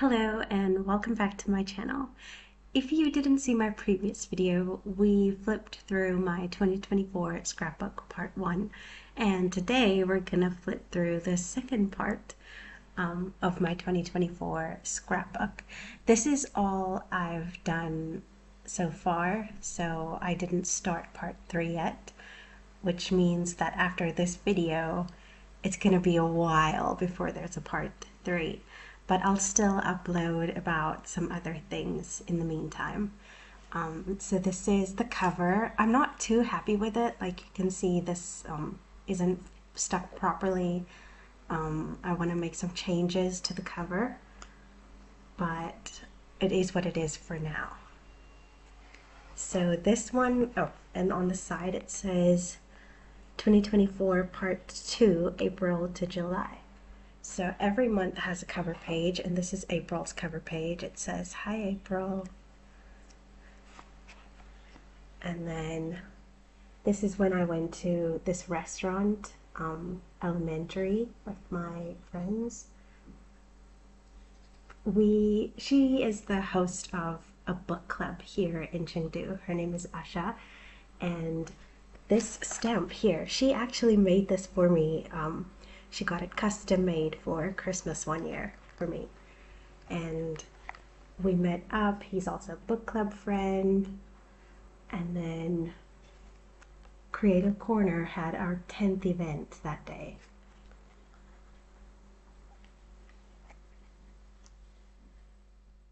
Hello and welcome back to my channel. If you didn't see my previous video, we flipped through my 2024 scrapbook part 1, and today we're gonna flip through the second part of my 2024 scrapbook. This is all I've done so far, so I didn't start part 3 yet, which means that after this video it's gonna be a while before there's a part 3, but I'll still upload about some other things in the meantime. So this is the cover. I'm not too happy with it. Like you can see, this isn't stuck properly. I want to make some changes to the cover, but it is what it is for now. So this one, oh, and on the side it says 2024 Part 2, April to July. So every month has a cover page, and this is April's cover page. It says, "Hi April." And then this is when I went to this restaurant, elementary, with my friends. She is the host of a book club here in Chengdu. Her name is Asha, and this stamp here, she actually made this for me. She got it custom made for Christmas one year for me, and we met up. He's also a book club friend, and then Creative Corner had our 10th event that day.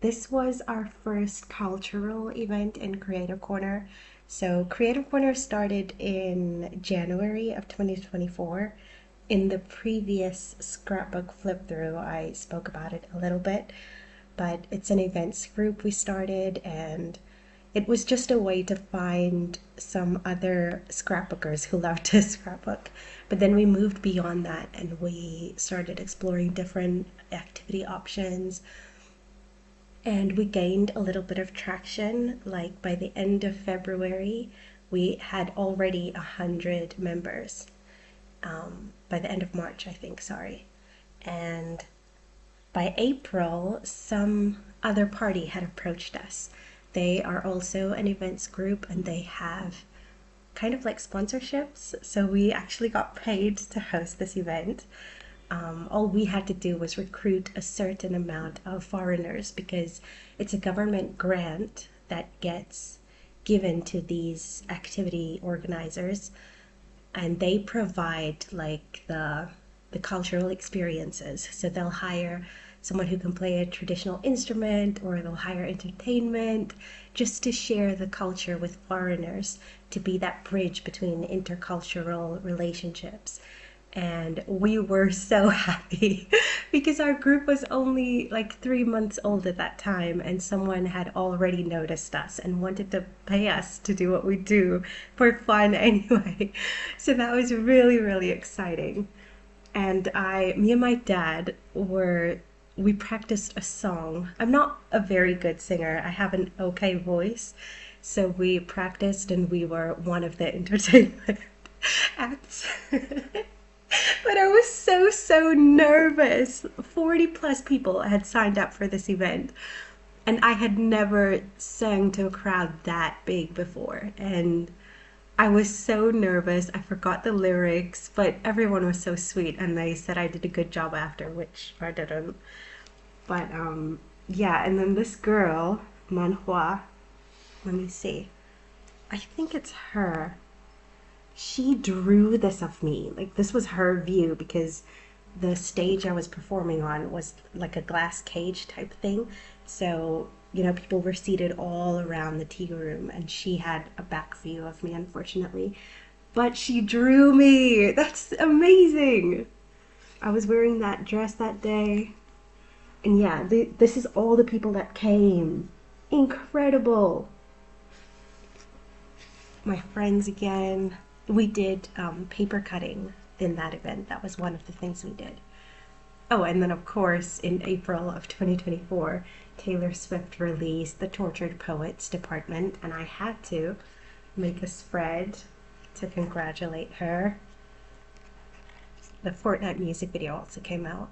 This was our first cultural event in Creative Corner. So Creative Corner started in January of 2024. In the previous scrapbook flip through, I spoke about it a little bit, but it's an events group we started, and it was just a way to find some other scrapbookers who love to scrapbook. But then we moved beyond that and we started exploring different activity options, and we gained a little bit of traction. Like by the end of February, we had already 100 members. By the end of March, I think, sorry. And by April, some other party had approached us. They are also an events group, and they have kind of like sponsorships. So we actually got paid to host this event. All we had to do was recruit a certain amount of foreigners, because it's a government grant that gets given to these activity organizers, and they provide like the cultural experiences. So they'll hire someone who can play a traditional instrument, or they'll hire entertainment just to share the culture with foreigners, to be that bridge between intercultural relationships. And we were so happy because our group was only like 3 months old at that time, and someone had already noticed us and wanted to pay us to do what we do for fun anyway. So that was really, really exciting. And me and my dad we practiced a song. I'm not a very good singer. I have an okay voice. So we practiced, and we were one of the entertainment acts. But I was so nervous. 40 plus people had signed up for this event, and I had never sang to a crowd that big before, and I was so nervous. I forgot the lyrics, but everyone was so sweet, and they said I did a good job after, which I didn't. But yeah, and then this girl, Manhua, let me see, I think it's her. She drew this of me. Like, this was her view, because the stage I was performing on was like a glass cage type thing. So, people were seated all around the tea room, and she had a back view of me, unfortunately. But she drew me. That's amazing. I was wearing that dress that day. And yeah, this is all the people that came. Incredible. My friends again. We did paper cutting in that event. That was one of the things we did. Oh, and then of course in April of 2024, Taylor Swift released the Tortured Poets Department, and I had to make a spread to congratulate her. The Fortnite music video also came out.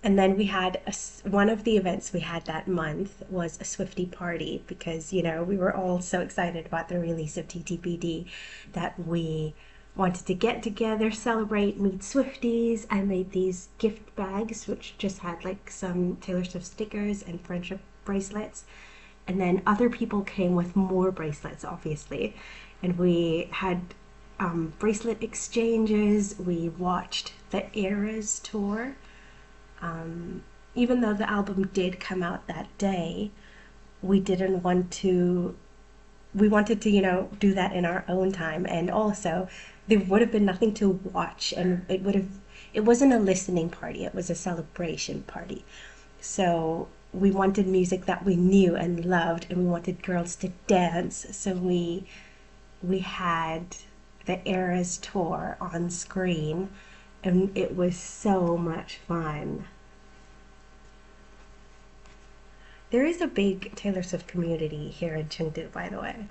And then we had one of the events we had that month was a Swifty party because, we were all so excited about the release of TTPD that we wanted to get together, celebrate, meet Swifties. I made these gift bags, which just had like some Taylor Swift stickers and friendship bracelets. And then other people came with more bracelets, obviously. And we had bracelet exchanges. We watched the Eras tour. Even though the album did come out that day, we didn't want to, we wanted to, do that in our own time. And also, there would have been nothing to watch, and it wasn't a listening party, it was a celebration party. So we wanted music that we knew and loved, and we wanted girls to dance. So we had the Eras tour on screen, and it was so much fun. There is a big Taylor Swift community here in Chengdu, by the way.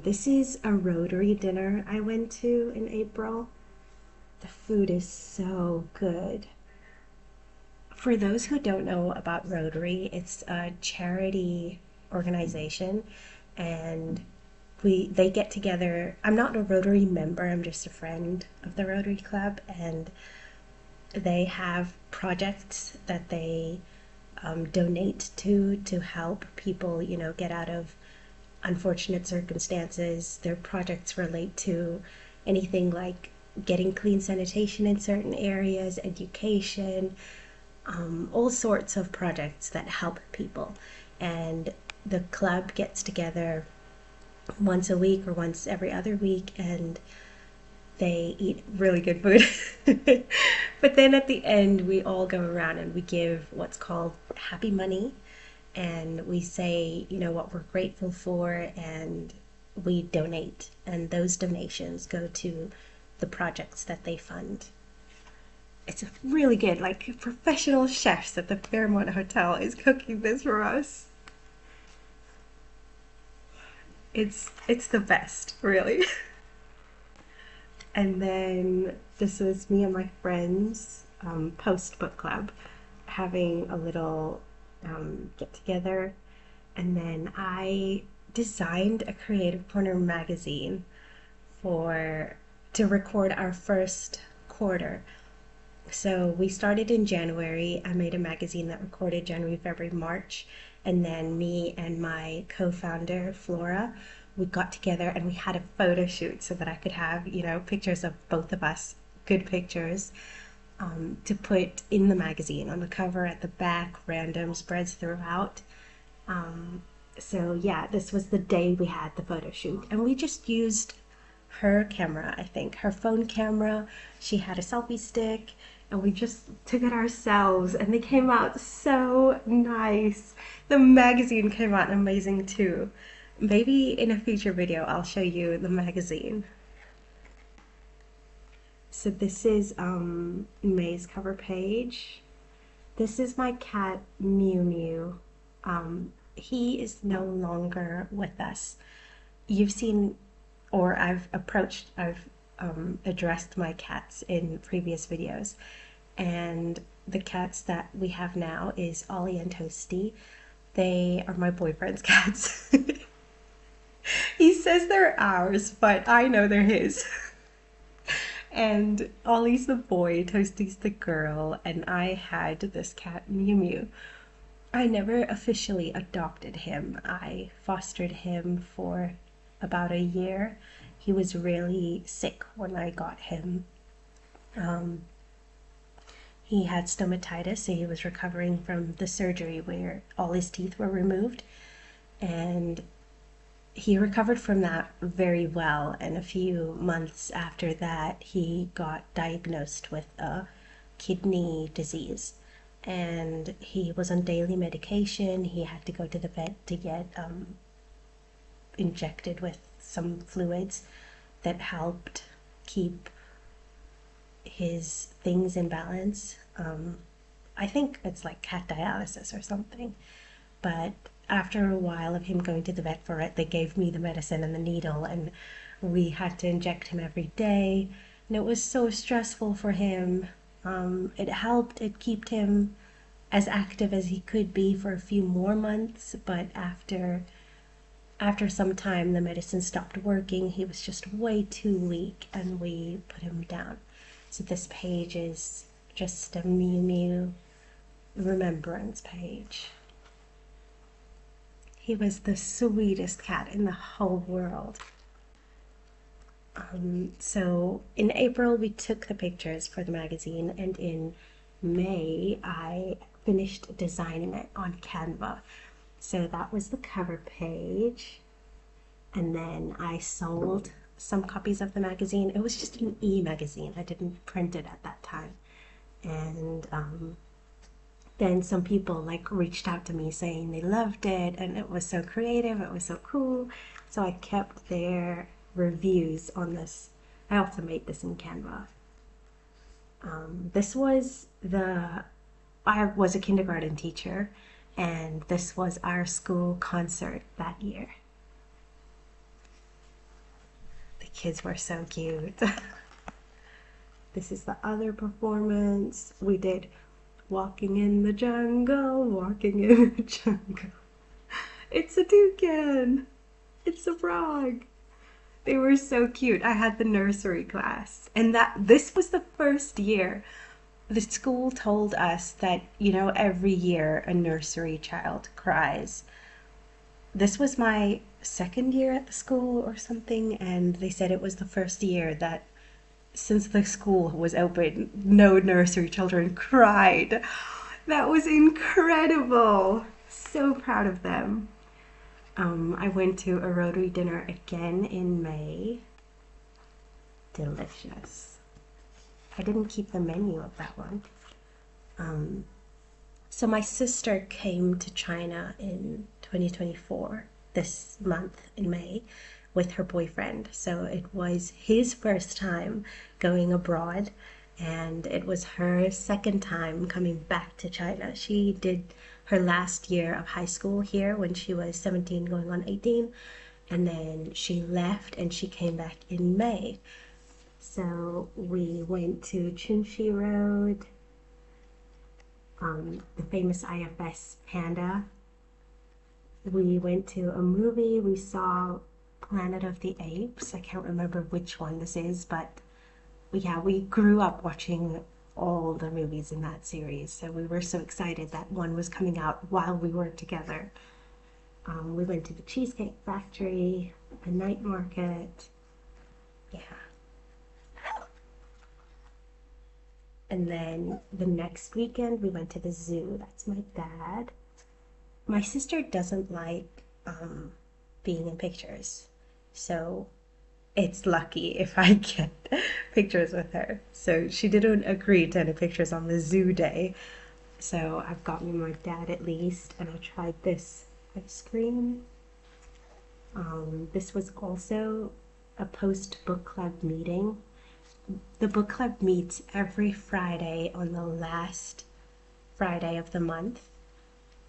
This is a Rotary dinner I went to in April. The food is so good. For those who don't know about Rotary, it's a charity organization, and they get together. I'm not a Rotary member, I'm just a friend of the Rotary Club, and they have projects that they donate to help people, get out of unfortunate circumstances. Their projects relate to anything like getting clean sanitation in certain areas, education, all sorts of projects that help people. And the club gets together once a week or once every other week, and they eat really good food. But then at the end, we all go around and we give what's called happy money, and we say, what we're grateful for, and we donate. And those donations go to the projects that they fund. It's really good, like professional chefs at the Fairmont Hotel is cooking this for us. It's the best, really. And then this was me and my friends post book club having a little get together. And then I designed a Creative Corner magazine for to record our first quarter. So we started in January. I made a magazine that recorded January, February, March, and then me and my co-founder Flora, we got together and we had a photo shoot so that I could have, pictures of both of us, good pictures, to put in the magazine on the cover, at the back, random spreads throughout. So yeah, this was the day we had the photo shoot, and we just used her camera, I think, her phone camera. She had a selfie stick, and we just took it ourselves, and they came out so nice. The magazine came out amazing too. Maybe in a future video I'll show you the magazine. So this is May's cover page. This is my cat Mew Mew. He is no longer with us. You've seen, or I've addressed my cats in previous videos, and the cats that we have now is Ollie and Toasty. They are my boyfriend's cats. He says they're ours, but I know they're his. And Ollie's the boy, Toasty's the girl, and I had this cat Mew Mew. I never officially adopted him. I fostered him for about a year. He was really sick when I got him. He had stomatitis, so he was recovering from the surgery where all his teeth were removed. And he recovered from that very well, and a few months after that he got diagnosed with a kidney disease, and he was on daily medication. He had to go to the vet to get injected with some fluids that helped keep his things in balance. I think it's like cat dialysis or something, but after a while of him going to the vet for it, they gave me the medicine and the needle, and we had to inject him every day, and it was so stressful for him. It helped, it kept him as active as he could be for a few more months, but after some time the medicine stopped working. He was just way too weak and we put him down. So this page is just a Mew Mew remembrance page. He was the sweetest cat in the whole world. So in April we took the pictures for the magazine, and in May I finished designing it on Canva. So that was the cover page, and then I sold some copies of the magazine. It was just an e-magazine. I didn't print it at that time. And then some people like reached out to me saying they loved it and it was so creative, it was so cool. So I kept their reviews on this. I also made this in Canva. This was I was a kindergarten teacher, and this was our school concert that year. The kids were so cute. This is the other performance. We did Walking in the Jungle, Walking in the Jungle. It's a toucan. It's a frog. They were so cute. I had the nursery class, and this was the first year. The school told us that, every year a nursery child cries. This was my second year at the school or something, and they said it was the first year that since the school was open, no nursery children cried. That was incredible. So proud of them. I went to a Rotary dinner again in May. Delicious. I didn't keep the menu of that one. So my sister came to China in 2024, this month in May, with her boyfriend. So it was his first time going abroad, and it was her second time coming back to China. She did her last year of high school here when she was 17 going on 18, and then she left and she came back in May. So we went to Chunxi Road, the famous IFS Panda. We went to a movie. We saw Planet of the Apes. I can't remember which one this is, but yeah, we grew up watching all the movies in that series, so we were so excited that one was coming out while we were together. We went to the Cheesecake Factory, a night market. Yeah. And then the next weekend we went to the zoo. That's my dad. My sister doesn't like being in pictures, so it's lucky if I get pictures with her. So she didn't agree to any pictures on the zoo day. So I've got me my dad at least, and I tried this ice cream. This was also a post-book club meeting. The book club meets every Friday on the last Friday of the month.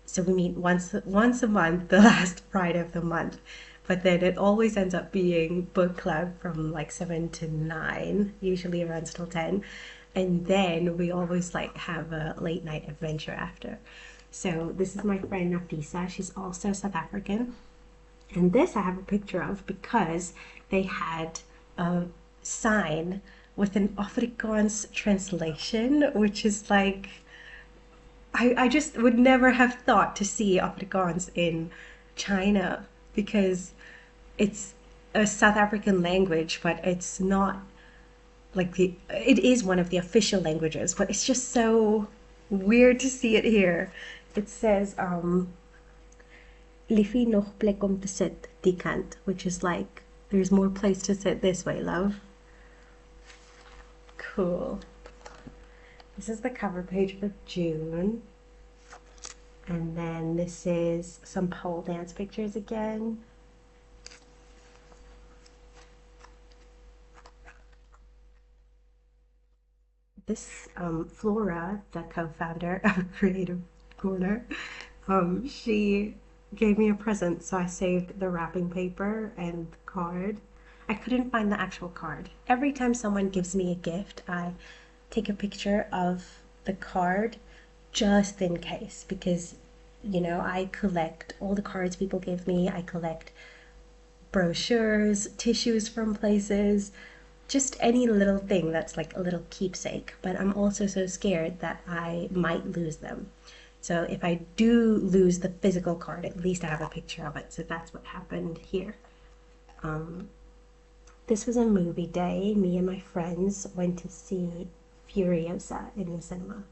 So we meet once a month, the last Friday of the month. But then it always ends up being book club from like 7 to 9, usually it runs till 10. And then we always like have a late night adventure after. So this is my friend Nafisa. She's also South African. And this I have a picture of because they had a sign with an Afrikaans translation, which is like, I just would never have thought to see Afrikaans in China, because it's a South African language, but it's not like it is one of the official languages, but it's just so weird to see it here. It says, Liefie nog plek om te sit, die kant, which is like, there's more place to sit this way, love. Cool. This is the cover page for June. And then this is some pole dance pictures again. This Flora, the co-founder of Creative Corner, she gave me a present, so I saved the wrapping paper and the card. I couldn't find the actual card. Every time someone gives me a gift, I take a picture of the card just in case, because I collect all the cards people give me. I collect brochures, tissues from places, just any little thing that's like a little keepsake. But I'm also so scared that I might lose them. So if I do lose the physical card, at least I have a picture of it. So that's what happened here. This was a movie day. Me and my friends went to see Furiosa in the cinema.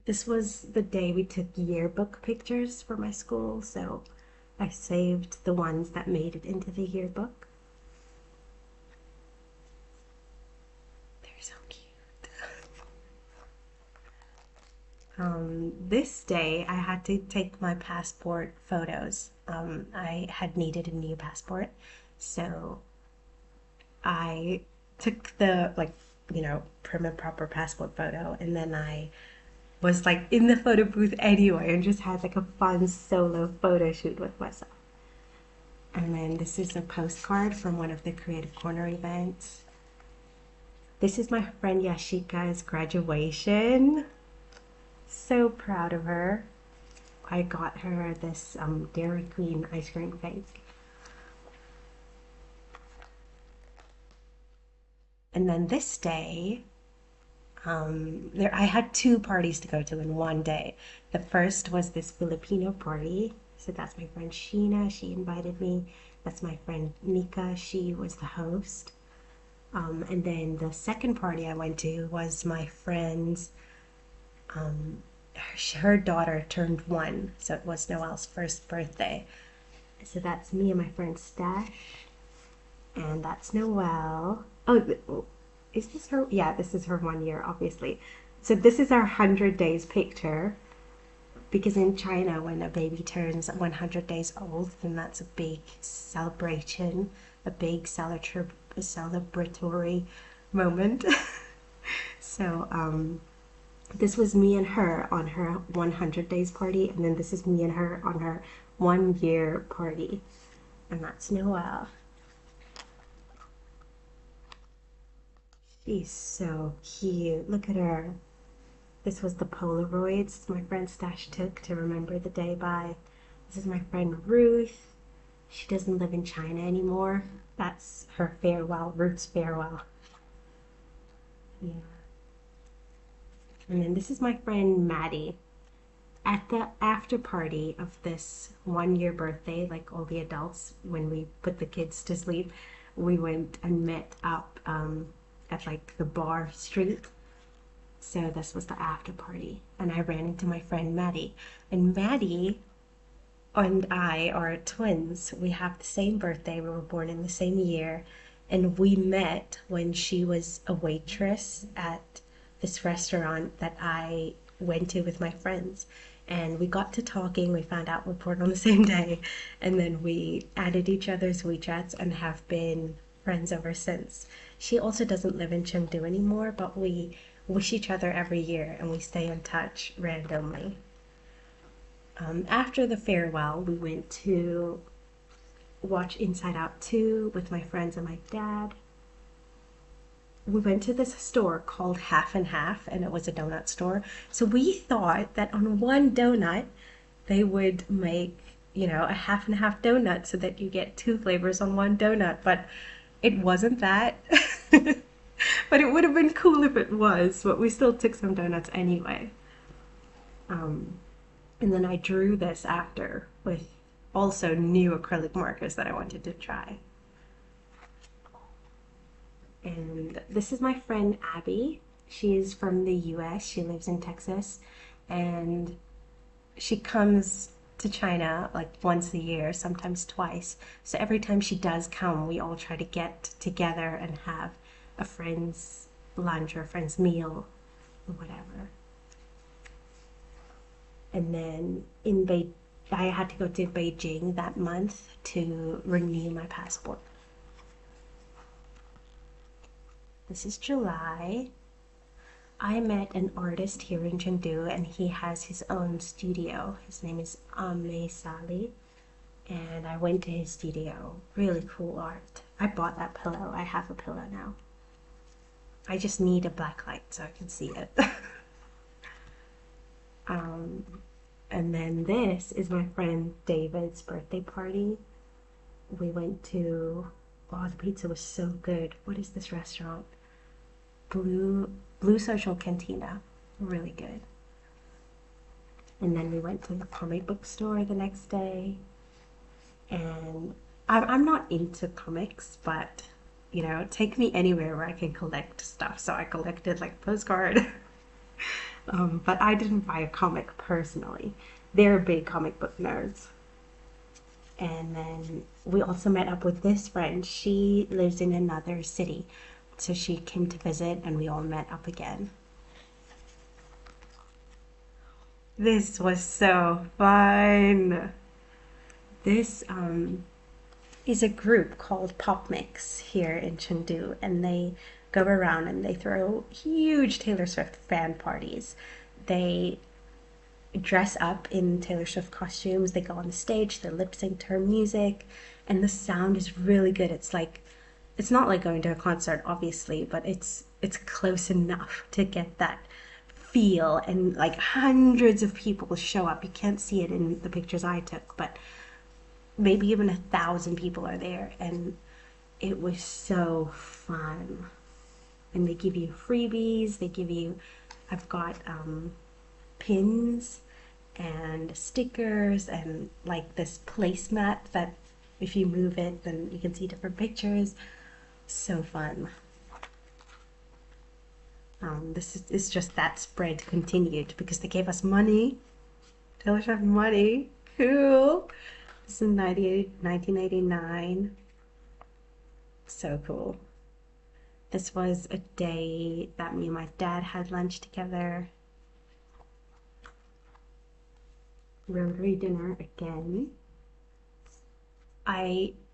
This was the day we took yearbook pictures for my school, so I saved the ones that made it into the yearbook. They're so cute. This day I had to take my passport photos. I had needed a new passport, so I took the prim and proper passport photo, and then I was like in the photo booth anyway and just had like a fun solo photo shoot with myself. And then this is a postcard from one of the Creative Corner events. This is my friend Yashika's graduation. So proud of her. I got her this Dairy Queen ice cream cake. And then this day, I had two parties to go to in one day. The first was this Filipino party. So that's my friend Sheena. She invited me. That's my friend Nika. She was the host. And then the second party I went to was my friend's, her daughter turned 1. So it was Noelle's first birthday. So that's me and my friend Stash. And that's Noelle. Oh, is this her? Yeah, this is her 1 year, obviously. So this is our 100 days picture, because in China, when a baby turns 100 days old, then that's a big celebration, a big celebratory moment. So this was me and her on her 100 days party, and then this is me and her on her 1 year party, and that's Noelle. She's so cute. Look at her. This was the Polaroids my friend Stash took to remember the day by. This is my friend Ruth. She doesn't live in China anymore. That's her farewell, Ruth's farewell. Yeah. And then this is my friend Maddie. At the after party of this 1 year birthday, like all the adults, when we put the kids to sleep, we went and met up at like the bar street. So this was the after party, and I ran into my friend Maddie. And Maddie and I are twins. We have the same birthday. We were born in the same year, and we met when she was a waitress at this restaurant that I went to with my friends. And we got to talking. We found out we're born on the same day, and then we added each other's WeChats and have been friends ever since. She also doesn't live in Chengdu anymore, but we wish each other every year and we stay in touch randomly. After the farewell, we went to watch Inside Out 2 with my friends and my dad. We went to this store called Half and Half, and it was a donut store. So we thought that on one donut they would make, a half and half donut so that you get two flavors on one donut, but it wasn't that. But it would have been cool if it was, but we still took some donuts anyway. And then I drew this after with also new acrylic markers that I wanted to try. And this is my friend Abby. She's from the US. She lives in Texas, and she comes to China like once a year, sometimes twice. So every time she does come, we all try to get together and have a friend's lunch or a friend's meal or whatever. And then I had to go to Beijing that month to renew my passport. This is July. I met an artist here in Chengdu, and he has his own studio. His name is Ame Sali, and I went to his studio. Really cool art. I bought that pillow. I have a pillow now. I just need a black light so I can see it. um, and then this is my friend David's birthday party. We went to, oh, the pizza was so good. What is this restaurant? Blue Social Cantina. Really good. And then we went to the comic book store the next day. And I'm not into comics, but you know, take me anywhere where I can collect stuff. So I collected like postcard. But I didn't buy a comic personally. They're big comic book nerds. And then we also met up with this friend. She lives in another city. So she came to visit and we all met up again. This was so fun. This is a group called Pop Mix here in Chengdu, and they go around and they throw huge Taylor Swift fan parties. They dress up in Taylor Swift costumes, they go on the stage, they lip sync to her music, and the sound is really good. It's like, it's not like going to a concert, obviously, but it's close enough to get that feel, and like hundreds of people show up. You can't see it in the pictures I took, but maybe even 1,000 people are there, and it was so fun. And they give you freebies. They give you, I've got pins and stickers and like this placemat that if you move it, then you can see different pictures. So fun. This is just that spread continued because they gave us money. Taylor Swift money. Cool. This is 1989. So cool. This was a day that me and my dad had lunch together. Rotary dinner again.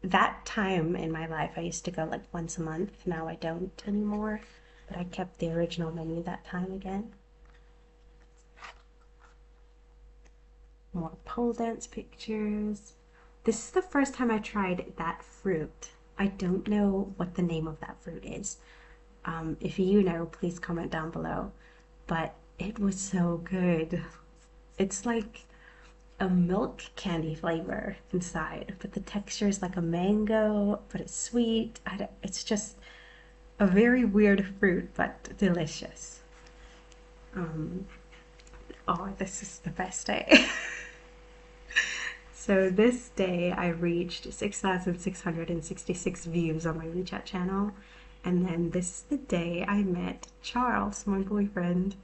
That time in my life I used to go like once a month. Now I don't anymore. But I kept the original menu that time again. More pole dance pictures. This is the first time I tried that fruit. I don't know what the name of that fruit is. If you know, please comment down below. But it was so good. It's like a milk candy flavor inside, but the texture is like a mango, but it's sweet. It's just a very weird fruit, but delicious. Oh, this is the best day. So this day I reached 6,666 views on my WeChat channel. And then this is the day I met Charles, my boyfriend.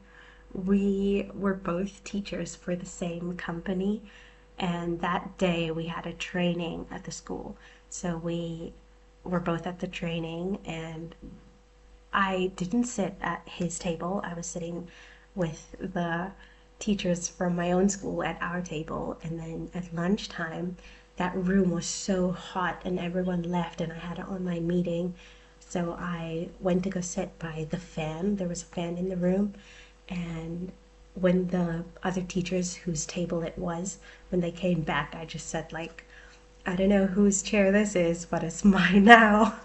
We were both teachers for the same company. And that day we had a training at the school. So we were both at the training, and I didn't sit at his table. I was sitting with the teachers from my own school at our table. And then at lunchtime, that room was so hot and everyone left, and I had an online meeting. So I went to go sit by the fan. There was a fan in the room. And when the other teachers whose table it was, when they came back, I just said like, I don't know whose chair this is, but it's mine now.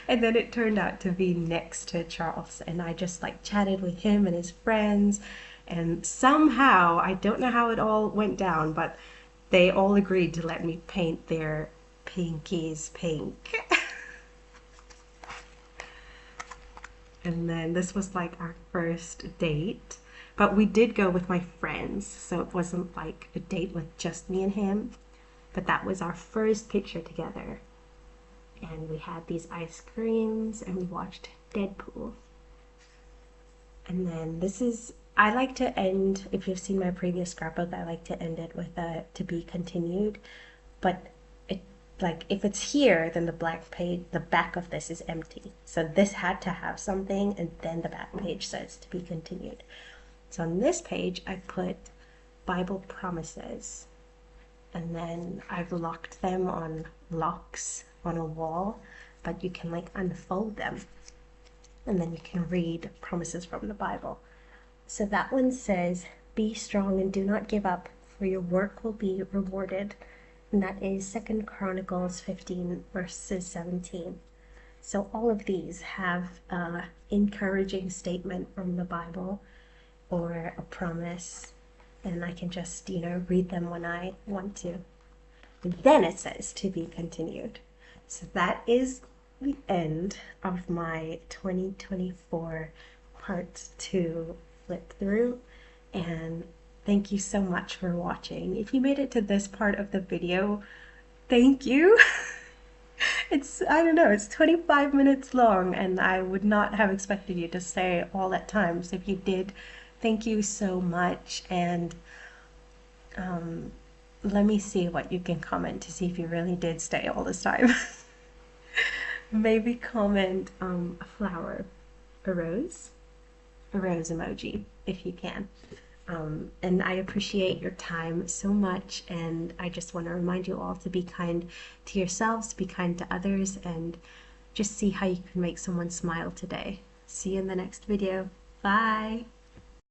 And then it turned out to be next to Charles, and I just like chatted with him and his friends, and somehow, I don't know how it all went down, but they all agreed to let me paint their pinkies pink. And then this was like our first date, but we did go with my friends, so it wasn't like a date with just me and him, but that was our first picture together. And we had these ice creams and we watched Deadpool. And then this is, I like to end, if you've seen my previous scrapbook, I like to end it with a to be continued, but like if it's here, then the black page, the back of this is empty. So this had to have something, and then the back page says to be continued. So on this page, I put Bible promises, and then I've locked them on locks on a wall, but you can like unfold them, and then you can read promises from the Bible. So that one says, "Be strong and do not give up, for your work will be rewarded. and that is 2 Chronicles 15 verses 17. So all of these have an encouraging statement from the Bible or a promise, and I can just, read them when I want to. And then it says to be continued. So that is the end of my 2024 part 2 flip through, and thank you so much for watching. If you made it to this part of the video, thank you. I don't know, it's 25 minutes long, and I would not have expected you to stay all that time. So if you did, thank you so much. And let me see what you can comment to see if you really did stay all this time. Maybe comment a flower, a rose emoji if you can. And I appreciate your time so much, and I just want to remind you all to be kind to yourselves, be kind to others, and just see how you can make someone smile today. See you in the next video. Bye!